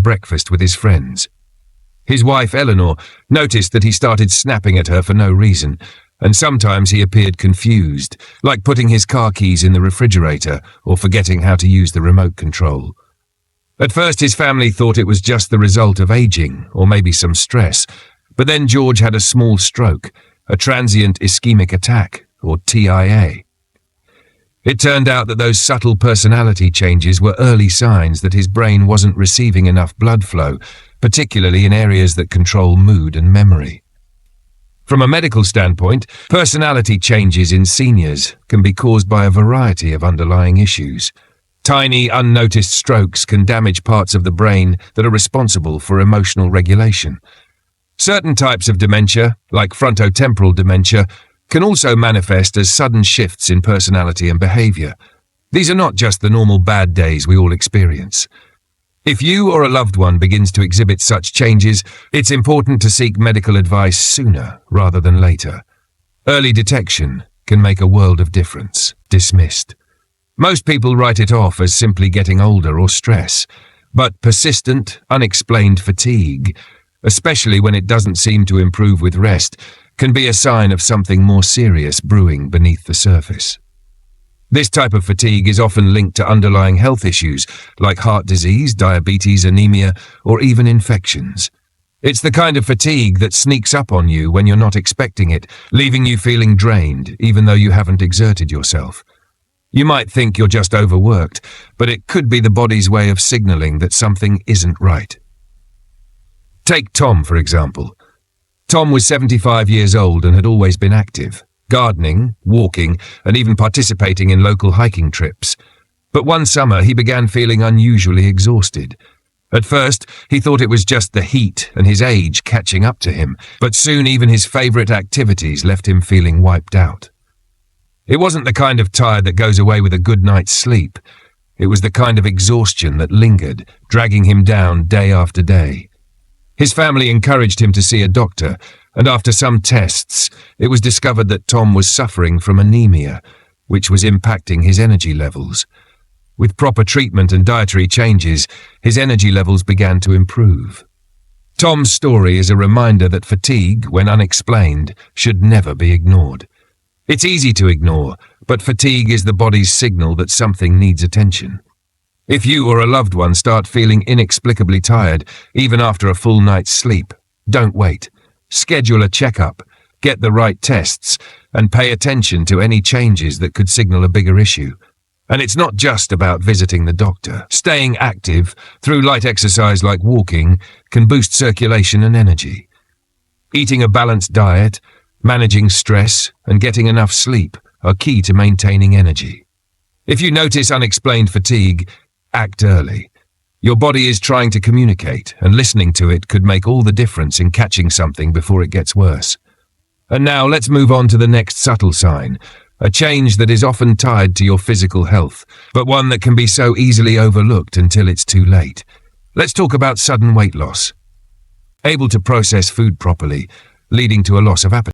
breakfast with his friends. His wife, Eleanor, noticed that he started snapping at her for no reason, and sometimes he appeared confused, like putting his car keys in the refrigerator or forgetting how to use the remote control. At first, his family thought it was just the result of aging or maybe some stress, but then George had a small stroke, a transient ischemic attack, or TIA. It turned out that those subtle personality changes were early signs that his brain wasn't receiving enough blood flow, particularly in areas that control mood and memory. From a medical standpoint, personality changes in seniors can be caused by a variety of underlying issues. Tiny, unnoticed strokes can damage parts of the brain that are responsible for emotional regulation. Certain types of dementia, like frontotemporal dementia, can also manifest as sudden shifts in personality and behavior. These are not just the normal bad days we all experience. If you or a loved one begins to exhibit such changes, it's important to seek medical advice sooner rather than later. Early detection can make a world of difference. Dismissed. Most people write it off as simply getting older or stress, but persistent, unexplained fatigue, especially when it doesn't seem to improve with rest, can be a sign of something more serious brewing beneath the surface. This type of fatigue is often linked to underlying health issues like heart disease, diabetes, anemia, or even infections. It's the kind of fatigue that sneaks up on you when you're not expecting it, leaving you feeling drained even though you haven't exerted yourself. You might think you're just overworked, but it could be the body's way of signaling that something isn't right. Take Tom, for example. Tom was 75 years old and had always been active, gardening, walking, and even participating in local hiking trips. But one summer he began feeling unusually exhausted. At first, he thought it was just the heat and his age catching up to him, but soon even his favorite activities left him feeling wiped out. It wasn't the kind of tired that goes away with a good night's sleep. It was the kind of exhaustion that lingered, dragging him down day after day. His family encouraged him to see a doctor, and after some tests, it was discovered that Tom was suffering from anemia, which was impacting his energy levels. With proper treatment and dietary changes, his energy levels began to improve. Tom's story is a reminder that fatigue, when unexplained, should never be ignored. It's easy to ignore, but fatigue is the body's signal that something needs attention. If you or a loved one start feeling inexplicably tired, even after a full night's sleep, don't wait. Schedule a checkup, get the right tests, and pay attention to any changes that could signal a bigger issue. And it's not just about visiting the doctor. Staying active, through light exercise like walking, can boost circulation and energy. Eating a balanced diet, managing stress, and getting enough sleep are key to maintaining energy. If you notice unexplained fatigue, act early. Your body is trying to communicate, and listening to it could make all the difference in catching something before it gets worse. And now let's move on to the next subtle sign, a change that is often tied to your physical health, but one that can be so easily overlooked until it's too late. Let's talk about sudden weight loss. Able to process food properly, leading to a loss of appetite.